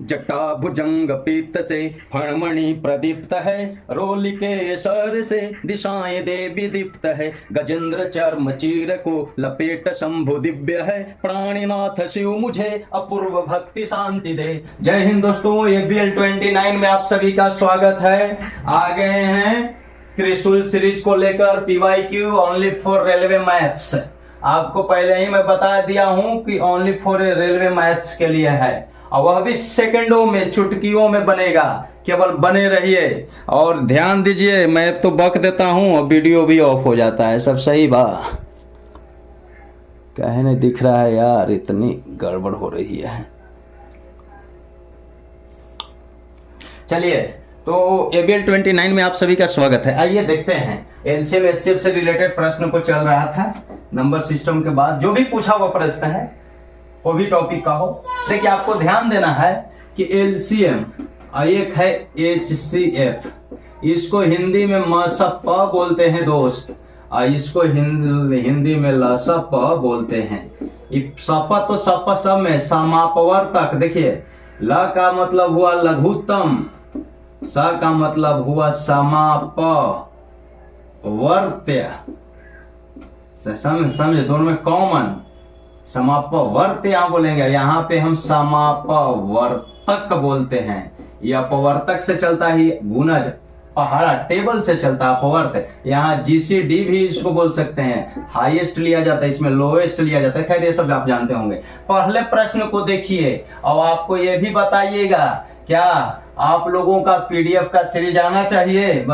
जटा भुजंग पीत से फणमणि प्रदीप्त है, रोल के सर से दिशाएं देवी दीप्त है, गजेंद्र चर्म चीर को लपेट शंभु दिव्य है, प्राणीनाथ शिव मुझे अपूर्व भक्ति शांति दे। जय हिंद दोस्तों, ABL 29 में आप सभी का स्वागत है। आ गए हैं त्रिशूल सीरीज को लेकर PYQ only for railway maths. आपको पहले ही मैं बता दिया हूं कि ओनली फॉर रेलवे मैथ्स के लिए है, और वह भी सेकंडों में, चुटकियों में बनेगा। केवल बने रहिए और ध्यान दीजिए। मैं तो बक देता हूं और वीडियो भी ऑफ हो जाता है। सब सही बा? कहे नहीं दिख रहा है यार, इतनी गड़बड़ हो रही है। चलिए, तो ABL 29 में आप सभी का स्वागत है। आइए देखते हैं, LCM HCF से रिलेटेड प्रश्न को चल रहा था। नंबर सिस्टम के बाद जो भी पूछा हुआ प्रश्न है वो भी टॉपिक का हो। देखिए, आपको ध्यान देना है कि LCM एक है HCF, इसको हिंदी में मसप बोलते हैं दोस्त, इसको हिंदी में लसप बोलते हैं। सप तो सप सब में समापवर्तक। देखिए, ल का मतलब हुआ लघुत्तम, स का मतलब हुआ समापवर्त्य। समझे, दोनों में कॉमन। समापवर्त यहां बोलेंगे, यहां पे हम समापवर्तक बोलते हैं। ये अपवर्तक से चलता ही, गुना पहाड़ा टेबल से चलता अपवर्त। यहाँ GCD भी इसको बोल सकते हैं। हाईएस्ट लिया जाता है, इसमें लोएस्ट लिया जाता है। खैर, ये सब आप जानते होंगे। पहले प्रश्न को देखिए और आपको ये भी बताइएगा, क्या आप लोगों का PDF का सीरीज आना चाहिए?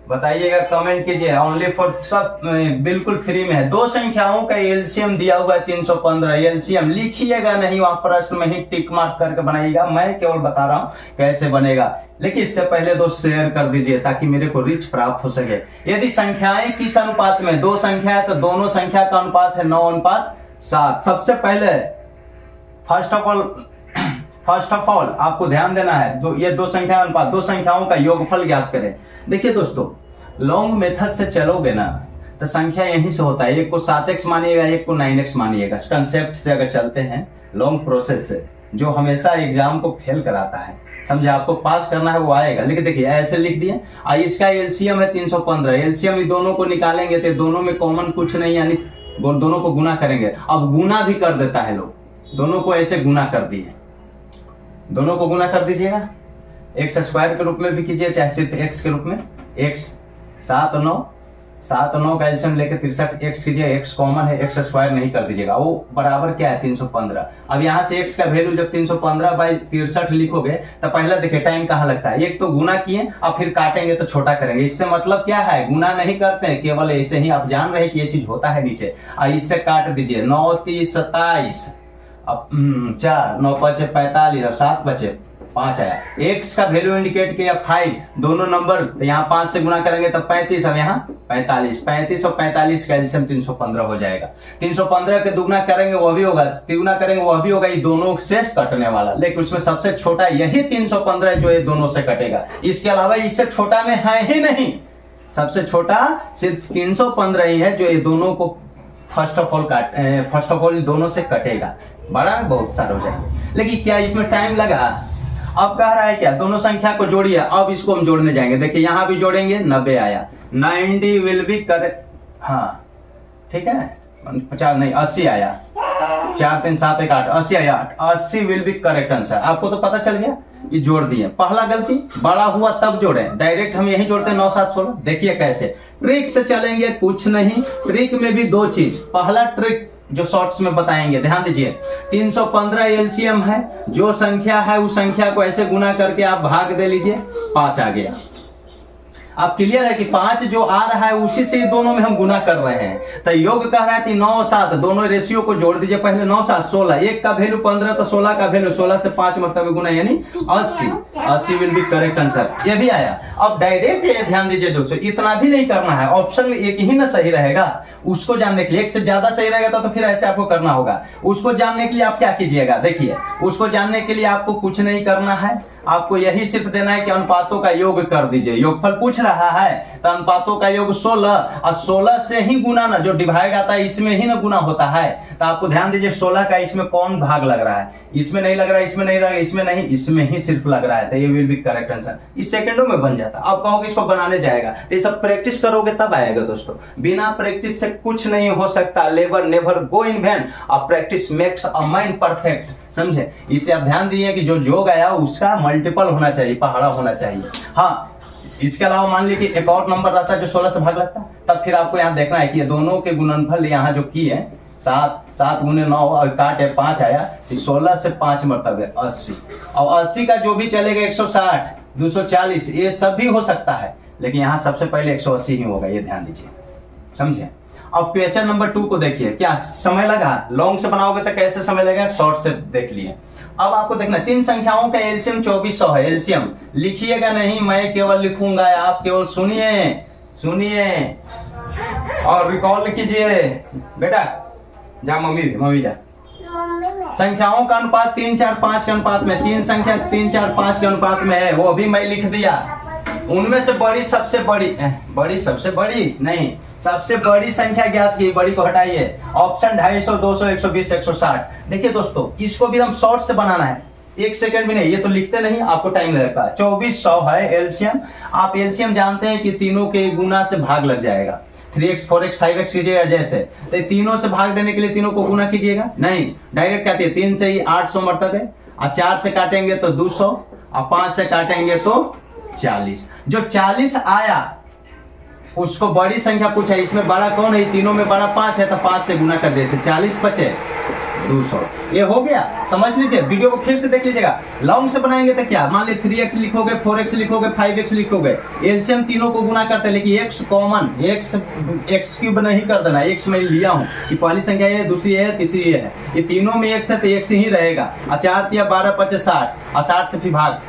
बताइएगा, कमेंट कीजिए। ओनली फॉर सब बिल्कुल फ्री में है। दो संख्याओं का LCM दिया हुआ है 315। LCM लिखिएगा नहीं, वहां प्रश्न में ही टिक मार्क करके बनाइएगा। मैं केवल बता रहा हूं कैसे बनेगा। लेकिन इससे पहले दोस्त शेयर कर दीजिए ताकि मेरे को रीच प्राप्त हो सके। यदि संख्याएं किस अनुपात में, दो संख्या है तो दोनों संख्या का अनुपात है 9:7। सबसे पहले फर्स्ट ऑफ ऑल आपको ध्यान देना है, ये दो संख्या अनुपात, दो संख्याओं का योगफल ज्ञात करें। देखिए दोस्तों, लॉन्ग मेथड से चलोगे ना तो संख्या यहीं से होता है। एक को 7x मानिएगा, एक को 9x मानिएगा। कंसेप्ट से अगर चलते हैं, लॉन्ग प्रोसेस से, जो हमेशा एग्जाम को फेल कराता है। समझे, आपको पास करना है वो आएगा। लेकिन देखिए, ऐसे लिख दिए। इसका LCM है 315। LCM दोनों को निकालेंगे तो दोनों में कॉमन कुछ नहीं, यानी दोनों को गुना करेंगे। अब गुना भी कर देता है लोग, दोनों को ऐसे गुना कर दिए। दोनों को गुना कर दीजिएगा, x स्क्वायर के रूप में भी कीजिए, चाहे सिर्फ x के रूप में। x 7 9 का एल्सियम लेके 63x कीजिए। x कॉमन है, x स्क्वायर नहीं कर दीजिएगा। वो बराबर क्या है? 315। अब यहां से x का वैल्यू जब 315/63 लिखोगे तो पहला देखिए टाइम कहां लगता है। एक तो गुना किए, अब फिर काटेंगे तो छोटा करेंगे। इससे मतलब क्या है? गुना नहीं करते हैं, केवल ऐसे ही आप जान रहे हैं कि ये चीज होता है नीचे। इससे काट दीजिए। 9 3 27, अब 4 9 5 45 और 7 बचे 5 आया। x का वैल्यू इंडिकेट किया 5, दोनों नंबर यहाँ 5 से गुना करेंगे तो 35, अब यहाँ 45। 35 और 45 का एल्सियम 315 हो जाएगा। 315 के दुगुना करेंगे वह भी होगा, तिगुना करेंगे वह भी होगा। ये दोनों से कटने वाला, लेकिन उसमें सबसे छोटा यही 315 है जो ये दोनों से कटेगा। इसके अलावा इससे छोटा में है ही नहीं। सबसे छोटा सिर्फ 315 ही है जो ये दोनों को फर्स्ट ऑफ ऑल दोनों से कटेगा। बड़ा में बहुत सारे हो जाएंगे। लेकिन क्या इसमें टाइम लगा? अब कह रहा है क्या? दोनों संख्या को जोड़िए। अब इसको हम जोड़ने जाएंगे। देखिए, यहां भी जोड़ेंगे, 90 आया। 90 विल बी करेक्ट। हाँ ठीक है, 50 नहीं 80 आया। 4 3 7 1 8, 80 आया। 80 विल बी करेक्ट आंसर। आपको तो पता चल गया, ये जोड़ दिए। पहला गलती, बड़ा हुआ तब जोड़े, डायरेक्ट हम यही जोड़ते हैं 9 7 16। देखिए कैसे ट्रिक से चलेंगे, कुछ नहीं। ट्रिक में भी दो चीज। पहला ट्रिक जो शॉर्ट्स में बताएंगे, ध्यान दीजिए। 315 LCM है, जो संख्या है उस संख्या को ऐसे गुना करके आप भाग दे लीजिए, 5 आ गया। आप क्लियर है कि 5 जो आ रहा है उसी से दोनों में हम गुना कर रहे हैं। तो योग कह रहा है कि 9 7, दोनों रेशियो को जोड़ दीजिए। पहले 9 7 16, एक का वैल्यू 15 तो 16 का वैल्यू 16 से 5 मतलब गुना, यानी 80। 80 विल बी करेक्ट आंसर। ये भी आया। अब डायरेक्ट ये ध्यान दीजिए दोस्तों, इतना भी नहीं करना है। ऑप्शन में एक ही ना सही रहेगा, उसको जानने के लिए। एक से ज्यादा सही रहेगा तो फिर ऐसे आपको करना होगा। उसको जानने के लिए आप क्या कीजिएगा? देखिए, उसको जानने के लिए आपको कुछ नहीं करना है। आपको यही सिर्फ देना है कि अनुपातों का योग कर दीजिए। योगफल पूछ रहा है तो अनुपातों का योग 16 और 16 से ही गुना ना, जो डिवाइड आता है इसमें ही ना गुना होता है। तो आपको ध्यान दीजिए 16 का इसमें कौन भाग लग रहा है, इसमें नहीं लग रहा है, इसमें नहीं लग रहा है, इसमें नहीं, इसमें ही सिर्फ लग रहा है। तो ये विल बी करेक्ट आंसर। इस सेकंडों में बन जाता। अब कहोगे इसको बनाने जाएगा, तो ये सब प्रैक्टिस करोगे तब आएगा दोस्तों। बिना प्रैक्टिस से कुछ नहीं हो सकता। लेवर never go in vain, a practice makes a mind perfect, समझे। इसलिए आप ध्यान दीजिए कि जो योग आया उसका मल्टीपल होना चाहिए, पहाड़ा होना चाहिए। हाँ, इसके अलावा मान लीजिए कि एक और नंबर रहता है जो 16 से भाग लगता है, तब फिर आपको यहाँ देखना है कि ये दोनों के गुणनफल यहाँ जो की है 7 गुने 9 और काटे 5 आया, 16 से 5 मरतबे 80, और 80 का जो भी चलेगा 160, 240 ये सब भी हो सकता है, लेकिन यहाँ सबसे पहले 180 ही होगा, ये ध्यान दीजिए, समझे। अब क्वेश्चन नंबर 2 को देखिए। क्या समय लगा? लॉन्ग से बनाओगे तो कैसे समय लगेगा, शॉर्ट से देख लिए। अब आपको देखना 3 संख्याओं का एलसीएम 2400 है। एलसीएम लिखिएगा नहीं, मैं केवल लिखूंगा, आप केवल सुनिए और रिकॉल कीजिए। बेटा जा, मम्मी जा। संख्याओं का अनुपात 3, 4, 5 के अनुपात में, 3 संख्या 3, 4, 5 के अनुपात में है, वो भी मैं लिख दिया। उनमें से सबसे बड़ी नहीं, सबसे बड़ी संख्या ज्ञात की, बड़ी को हटाइए। ऑप्शन 250, 200, 120, 160। देखिए दोस्तों, इसको भी हम शॉर्ट से बनाना है, 1 सेकंड भी नहीं, ये तो लिखते नहीं, आपको टाइम लगता है। 2400 है एलसीएम। आप एलसीएम जानते हैं कि तीनों के गुना से भाग लग जाएगा। 3x 4x 5x कीजिएगा जैसे, तो तीनों से भाग देने के लिए तीनों को गुना कीजिएगा, नहीं डायरेक्ट काटिए। 3 से ही 800 मरतबे, और 4 से काटेंगे तो 200, और 5 से काटेंगे तो 40। जो 40 आया उसको बड़ी संख्या पूछा, इसमें बड़ा कौन है, तीनों में बड़ा 5 है, तो 5 से गुना कर देते, 40 बचे 200। ये हो गया, समझ लीजिए। वीडियो को फिर से देख लीजिएगा। लॉन्ग से बनाएंगे तो क्या, मान लीजिए 3x लिखोगे, 4x लिखोगे, 5x लिखोगे, एलसीएम तीनों को गुना करते, लेकिन x कॉमन, x क्यूब नहीं कर देना। x मैं लिया हूं कि पहली संख्या ये, दूसरी है, तीसरी ये है, ये तीनों में x है तो x ही रहेगा। 4 या 12 5 60, और 60 से फिर भाग,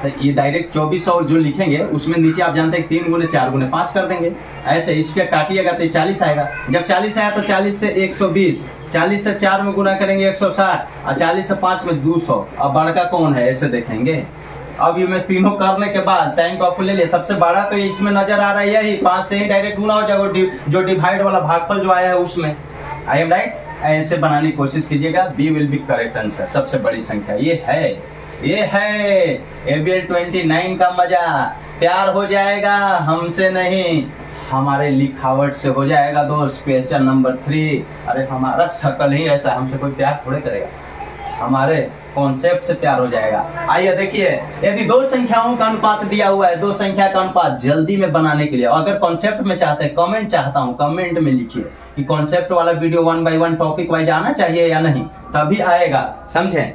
तो ये डायरेक्ट 2400 जो लिखेंगे उसमें नीचे आप जानते हैं 3 गुने 4 गुने 5 कर देंगे। ऐसे इसके काटिएगा तो 40 आएगा। जब 40 आया तो 40 से 120, 40 से 4 में गुना करेंगे 160, और 40 से 5 में 200। अब बड़का कौन है ऐसे देखेंगे। अब ये मैं तीनों करने के बाद टाइम को आपको ले लिया, सबसे बड़ा तो इसमें नजर आ रहा है यही, 5 से ही डायरेक्ट गुना हो जाएगा, जो डिवाइड वाला भागफल जो आया है उसमें। I am right. ऐसे बनाने की कोशिश कीजिएगा, B will be correct answer. सबसे बड़ी संख्या ये है एबीएल 29 का मजा। प्यार हो जाएगा हमसे नहीं, हमारे लिखावट से हो जाएगा दोस्त। क्वेश्चन नंबर 3, अरे हमारा शकल ही ऐसा, हमसे कोई प्यार थोड़े करेगा, हमारे कॉन्सेप्ट से प्यार हो जाएगा। आइए देखिए, यदि 2 संख्याओं का अनुपात दिया हुआ है, 2 संख्या का अनुपात जल्दी में बनाने के लिए, अगर कॉन्सेप्ट में चाहते हैं, कमेंट चाहता हूं, कमेंट में लिखिए कि कॉन्सेप्ट वाला वीडियो 1 by 1 टॉपिक वाइज आना चाहिए या नहीं, तभी आएगा, समझे।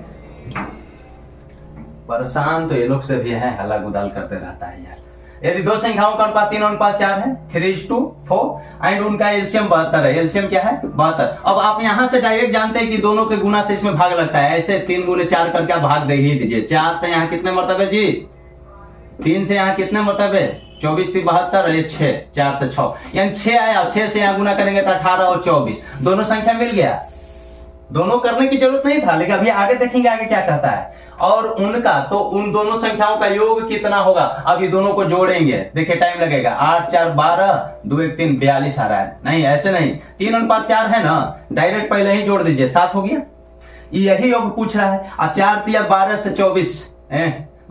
परेशान तो ये लोग से भी है, हल्ला गुदाल करते रहता है यार। यदि 2 संख्याओं का अनुपात 3:4 है, 3:4, एंड उनका एलसीएम 72 है। एलसीएम क्या है? 72। अब आप यहां से डायरेक्ट जानते हैं कि दोनों के गुना से इसमें भाग लगता है, ऐसे 3 गुने 4 करके आप भाग दे ही दीजिए। 4 से यहाँ कितने मरतबे जी, 3 से यहाँ कितने मरतबे, 24 3 72, ये 6, 4 से 6, यानी 6 आया। 6 से यहाँ गुना करेंगे तो 18 और 24, दोनों संख्या मिल गया। दोनों करने की जरूरत नहीं था, लेकिन अभी आगे देखेंगे आगे क्या कहता है। और उनका तो उन दोनों संख्याओं का योग कितना होगा, अब ये दोनों को जोड़ेंगे, देखिए टाइम लगेगा। 8 4 12, 2 1 3 42 आ रहा है। नहीं ऐसे नहीं, 3:4 है ना, डायरेक्ट पहले ही जोड़ दीजिए, 7 हो गया। यही योग पूछ रहा है। और 4 3 12 से 24,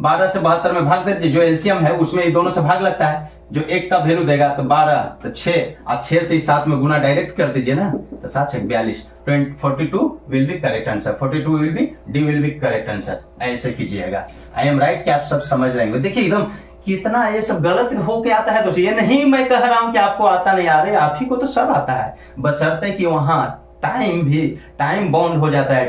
12 से 72 में भाग दे दीजिए, जो एलसीएम है उसमें ये दोनों से भाग लगता है, जो 1 का वैल्यू देगा तो 12, तो 6, और 6 से 7 में गुना डायरेक्ट कर दीजिए ना, तो 7 6 42, 42 will be correct answer. 42 will be, D will be correct answer. ऐसे कीजिएगा। आई एम राइट, क्या आप सब समझ रहे हैं? देखिए एकदम कितना ये सब गलत होके आता है दोस्तों। ये नहीं मैं कह रहा हूं कि आपको आता नहीं, आ रहे आप ही को तो सब आता है, बशर्ते कि वहां टाइम बॉन्ड हो जाता है,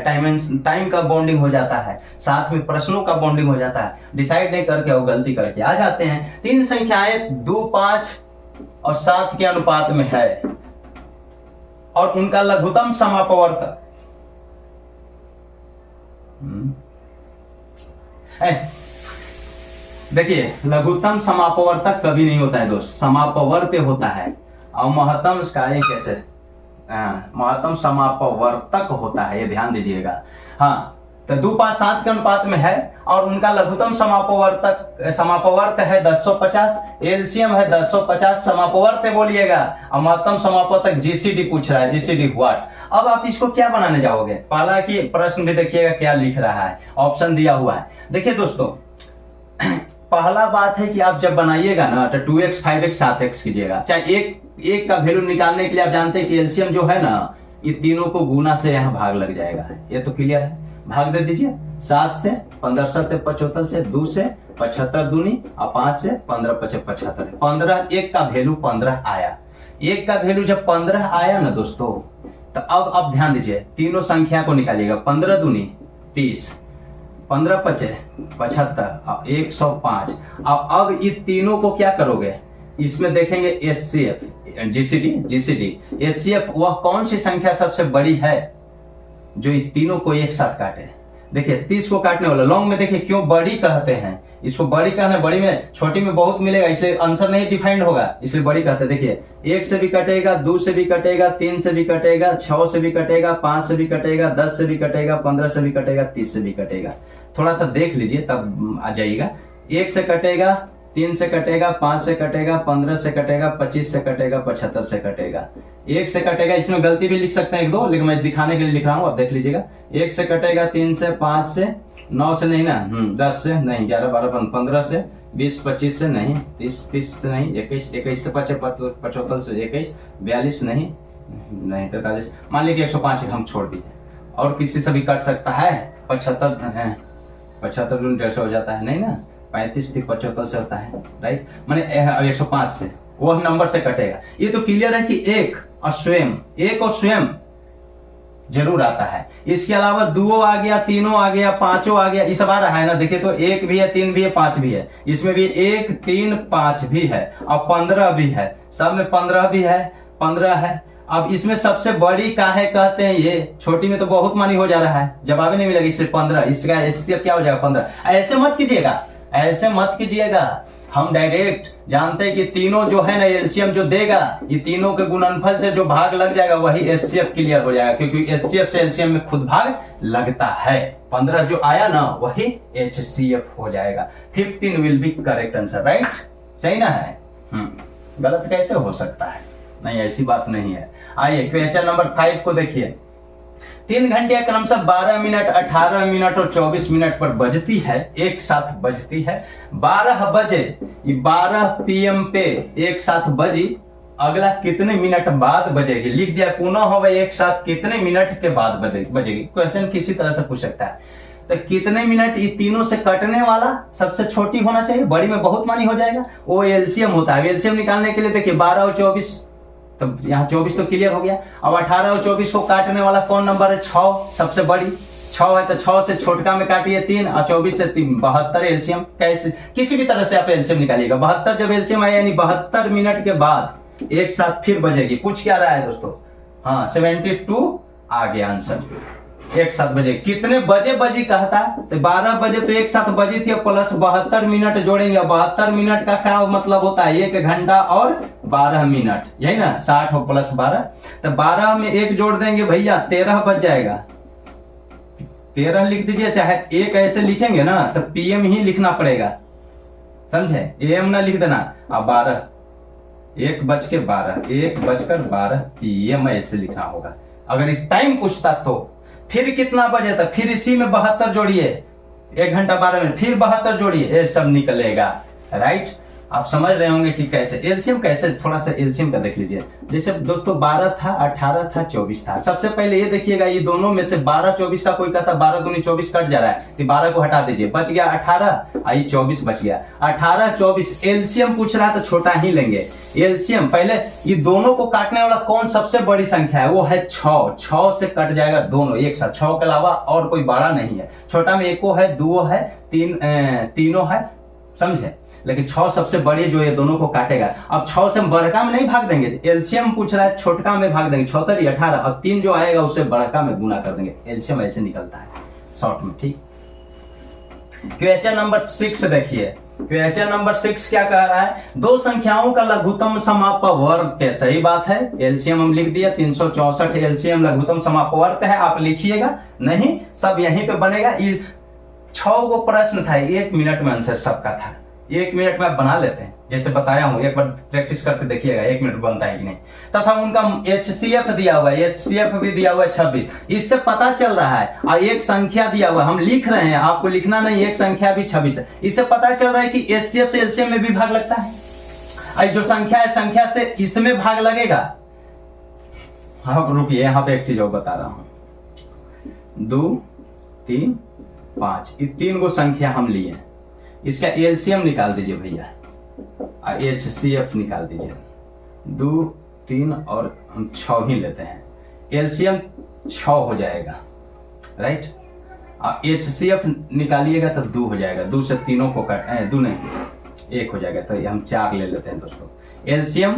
टाइम का बॉन्डिंग हो जाता है, साथ में प्रश्नों का बॉन्डिंग हो जाता है। डिसाइड नहीं करके वो गलती करके आ जाते हैं। 3 संख्याएं 2 5 और 7 के अनुपात में है, और उनका लघुत्तम समापवर्तक देखिए, लघुत्तम समापवर्तक कभी नहीं होता है दोस्त, समापवर्त्य होता है। और महत्तम कार्य कैसे, महत्तम समापवर्तक होता है, ये ध्यान दीजिएगा। हाँ, तो 2 5 7 के अनुपात में है और उनका लघुत्तम समापवर्त है 1050, एलसीएम है 1050, समापवर्त बोलिएगा और महत्तम समापवर्तक जीसीडी पूछ रहा है, जीसीडी व्हाट। अब आप इसको क्या बनाने जाओगे, पहला की प्रश्न भी देखिएगा क्या लिख रहा है, ऑप्शन दिया हुआ है। देखिए दोस्तों, पहला बात है कि आप जब बनाइएगा ना तो 2x 5x 7x कीजिएगा। चाहे एक का वैल्यू निकालने के लिए आप जानते हैं कि एलसीएम जो है ना, ये तीनों को गुना से यहाँ भाग लग जाएगा, ये तो क्लियर है। भाग दे दीजिए 7 से 15 7 75 से 2 से 75 दूनी और 5 से 15 5 75, 15 एक का वैल्यू 15 आया। एक का वैल्यू जब 15 आया ना दोस्तों, तो अब ध्यान दीजिए, तीनों संख्या को निकालिएगा। 15 दूनी 30, 15 5 75, 105। अब ये तीनों को क्या करोगे, इसमें देखेंगे एचसीएफ, जीसीडी। एचसीएफ वह कौन सी संख्या सबसे बड़ी है जो ये तीनों को एक साथ काटे। देखिए 30 को काटने वाला लॉन्ग में देखिए क्यों बड़ी कहते हैं, इसको बड़ी कहना, बड़ी में छोटी में बहुत मिलेगा इसलिए आंसर नहीं डिफाइंड होगा, इसलिए बड़ी कहते हैं। देखिए 1 से भी कटेगा, 2 से भी कटेगा, 3 से भी कटेगा, 6 से भी कटेगा, 5 से भी कटेगा, 10 से भी कटेगा, 15 से भी कटेगा, 30 से भी कटेगा। थोड़ा सा देख लीजिए तब आ जाइएगा। 1 से कटेगा, 3 से कटेगा, 5 से कटेगा, 15 से कटेगा, 25 से कटेगा, 75 से कटेगा, 1 से कटेगा। इसमें गलती भी लिख सकते हैं 1 2, लेकिन मैं दिखाने के लिए लिख रहा हूं, आप देख लीजिएगा। 1 से कटेगा, 3 से, 5 से, 9 से नहीं ना, 10 से नहीं, 11 12 15 से, 20 25 से नहीं, 30 से नहीं, 21 से 75 से 21, 42 नहीं 43, मान लीजिए 105 हम छोड़ दीजिए। और किसी से भी कट सकता है, 75 150 हो जाता है, नहीं ना, 35 से 75 से होता है, राइट, माने 105 से वह नंबर से कटेगा। ये तो क्लियर है कि एक और स्वयं जरूर आता है। इसके अलावा 2 आ गया, 3 आ गया, 5 आ गया, ये सब आ रहा है ना। देखिए तो 1 भी है, 3 भी है, 5 भी है, इसमें भी 1 3 5 भी है और 15 भी है, सब में 15 भी है, 15 है। अब इसमें सबसे बड़ी काहे कहते हैं, ये छोटी में तो बहुत मानी हो जा रहा है, जवाब ही नहीं मिलेगा, इसलिए 15, इसका इससे क्या हो जाएगा 15। ऐसे मत कीजिएगा, हम डायरेक्ट जानते हैं कि तीनों जो है ना एलसीएम जो देगा, ये तीनों के गुणनफल से जो भाग लग जाएगा वही एचसीएफ क्लियर हो जाएगा, क्योंकि एचसीएफ से एलसीएम में खुद भाग लगता है। 15 जो आया ना वही एचसीएफ हो जाएगा। 15 will be correct answer, right, सही ना है। गलत कैसे हो सकता है, नहीं ऐसी बात नहीं है। आइए क्वेश्चन नंबर 5 को देखिए। 3 घंटिया क्रमशः 12 मिनट, 18 मिनट और 24 मिनट पर बजती है, एक साथ बजती है। 12 बजे, 12 PM पे एक साथ बजी, अगला कितने मिनट बाद बजेगी, लिख दिया। पुनः होगा एक साथ कितने मिनट के बाद बजेगी। क्वेश्चन किसी तरह से पूछ सकता है। तो कितने मिनट, ये तीनों से कटने वाला सबसे छोटी होना चाहिए, बड़ी में बहुत मानी हो जाएगा, वो एलसीएम होता है। एलसीएम निकालने के लिए देखिए 12 और 24, तो यहाँ 24 तो क्लियर हो गया। अब 18 और 24 को काटने वाला कौन नंबर है, 6 सबसे बड़ी, 6 है तो 6 से छोटका में काटिए 3 और 24 से 72 एलसीएम। कैसे, किसी भी तरह से आप एलसीएम निकालिएगा। 72 जब एलसीएम आया यानी 72 मिनट के बाद एक साथ फिर बजेगी। पूछ क्या रहा है दोस्तों, हाँ 72 आ गया आंसर, एक साथ बजे। कितने बजे बजी कहता है, तो 12 बजे तो एक साथ बजी थी, प्लस 72 मिनट जोड़ेंगे। 72 मिनट का क्या मतलब होता है, 1 घंटा और 12 मिनट, यही ना, 60 हो प्लस 12, तो 12 में 1 जोड़ देंगे भैया, 13 बज जाएगा। 13 लिख दीजिए, चाहे एक ऐसे लिखेंगे ना तो PM ही लिखना पड़ेगा, समझे, AM ना लिख देना। अब 12, 1:12, 1:12 PM ऐसे लिखना होगा। अगर इस टाइम पूछता तो फिर कितना बजे तक, फिर इसी में 72 जोड़िए, 1 घंटा 12 मिनट, फिर 72 जोड़िए, ये सब निकलेगा, राइट। आप समझ रहे होंगे कि कैसे एलसीएम, कैसे थोड़ा सा एलसीएम का देख लीजिए। जैसे दोस्तों 12 था, 18 था, 24 था। सबसे पहले ये देखिएगा, ये दोनों में से 12 24 का कोई कहता 12 दूनी 24 कट जा रहा है, तो 12 को हटा दीजिए, बच गया 18, आई 24 बच गया। 18 24 एलसीएम पूछ रहा है तो छोटा ही लेंगे। एलसीएम पहले ये दोनों को काटने वाला कौन सबसे बड़ी संख्या है, वो है 6। 6 से कट जाएगा दोनों एक साथ, 6 के अलावा और कोई बड़ा नहीं है। छोटा में 1 है, 2 है, 3 है, समझे, लेकिन 6 सबसे बड़ी जो ये दोनों को काटेगा। अब 6 से हम बड़का में नहीं भाग देंगे, एलसीएम पूछ रहा है, छोटका में भाग देंगे, 6 18, और 3 जो आएगा उसे बड़का में गुना कर देंगे। एलसीएम ऐसे निकलता है शॉर्ट में, ठीक। क्वेश्चन नंबर 6 देखिए, क्वेश्चन नंबर 6 क्या कह रहा है, दो संख्याओं का लघुत्तम समापवर्त है। सही बात है, एलसीएम हम लिख दिया 364 एलसीएम लघुत्तम समापवर्त है। आप लिखिएगा नहीं, सब यहीं पे बनेगा। 6 को प्रश्न था, 1 मिनट में आंसर सबका था। 1 मिनट में आप बना लेते हैं, जैसे बताया हूं, एक बार प्रैक्टिस करके देखिएगा 1 मिनट बनता है कि नहीं। तथा उनका HCF दिया हुआ है, HCF भी दिया हुआ है 26। इससे पता चल रहा है, और एक संख्या दिया हुआ है, हम लिख रहे हैं, आपको लिखना नहीं, एक संख्या भी 26 है। इससे पता चल रहा है कि HCF से LCM में भी भाग लगता है। और जो संख्या है, संख्या से इसमें भाग लगेगा। हाँ रुकिए, यहां पे एक चीज और बता रहा हूं। 2 3 5, ये 3 को संख्या हम लिए, इसका एलसीएम निकाल दीजिए भैया, और HCF निकाल दीजिए। 2 3 और हम 6 ही लेते हैं, एलसीएम 6 हो जाएगा, राइट। और HCF निकालिएगा तो 2 हो जाएगा। 2 से तीनों को काट 2 नहीं 1 हो जाएगा, तो हम 4 ले लेते हैं दोस्तों। एलसीएम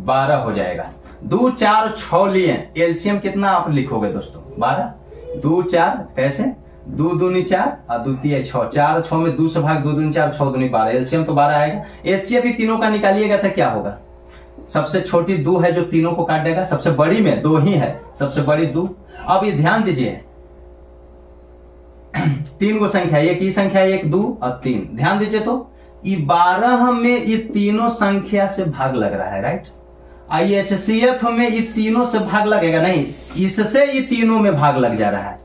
12 हो जाएगा। 2 4 6 लिए, एलसीएम कितना आप लिखोगे दोस्तों? 12। 2 4 कैसे? 2 दूनी 4 और 2 तिया 6, 4 6 में 2 से भाग, 2 दूनी 4, 6 दूनी 12, एलसीएम तो 12 आएगा। HCF भी तीनों का निकालिएगा तो क्या होगा? सबसे छोटी 2 है जो तीनों को काट देगा, सबसे बड़ी में 2 ही है, सबसे बड़ी 2। अब ये ध्यान दीजिए, 3 को संख्या, एक ही संख्या 1 2 और 3, ध्यान दीजिए तो ये 12 में ये तीनों संख्या से भाग लग रहा है, राइट। HCF में ये तीनों से भाग लगेगा नहीं, इससे ये तीनों में भाग लग जा रहा है।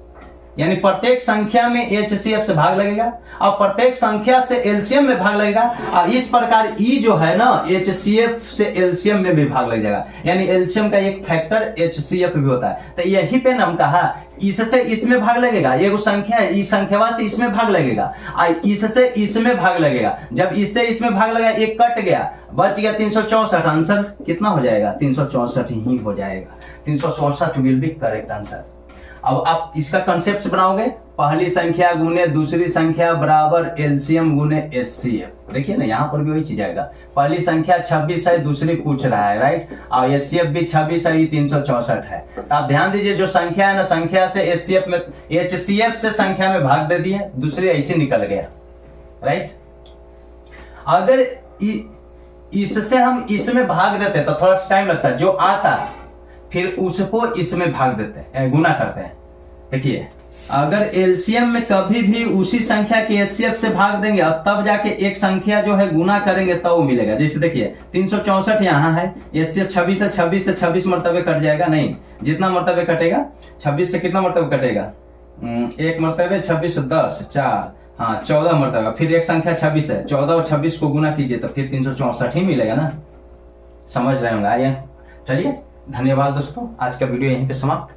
यानी प्रत्येक संख्या में HCF से भाग लगेगा और प्रत्येक संख्या से LCM में भाग लगेगा। और इस प्रकार E जो है ना, HCF से LCM में भी भाग लग जाएगा। यानी LCM का एक फैक्टर HCF भी होता है। तो यही पे हम कहा, इससे इसमें भाग लगेगा, ये संख्या है, इस संख्या से इसमें भाग लगेगा, और इससे इसमें भाग लगेगा। जब इससे इसमें भाग लगा, एक कट गया, बच गया 364। आंसर कितना हो जाएगा? 364 ही हो जाएगा। 364 विल बी करेक्ट आंसर। अब आप इसका कंसेप्ट बनाओगे, पहली संख्या गुने दूसरी संख्या बराबर एलसीएम गुने HCF। देखिए ना, यहां पर भी वही चीज आएगा। पहली संख्या 26 है, दूसरी पूछ रहा है, राइट। और HCF भी 26 है, 364 है। तो आप ध्यान दीजिए, जो संख्या है ना, संख्या से HCF में, HCF से संख्या में भाग दे दिए, दूसरी ऐसे निकल गया, राइट। अगर इससे हम इसमें भाग देते तो थोड़ा टाइम लगता है, जो आता फिर उसको इसमें भाग देते हैं, गुना करते हैं। देखिए, अगर एलसीएम में कभी भी उसी संख्या के HCF से भाग देंगे और तब जाके एक संख्या जो है गुना करेंगे तब वो मिलेगा। जैसे देखिए 364 यहाँ है, HCF 26 है, 26 से 26 मरतबे कट जाएगा, नहीं, जितना मरतबे कटेगा 26 से कितना मरतबे कटेगा? 1 मरतबे, 26 10 4, हाँ 14 मरतबा। फिर एक संख्या 26 है, 14 और 26 को गुना कीजिए तो फिर 364 ही मिलेगा ना। समझ रहे होंगे? आइए, चलिए, धन्यवाद दोस्तों, आज का वीडियो यहीं पे समाप्त।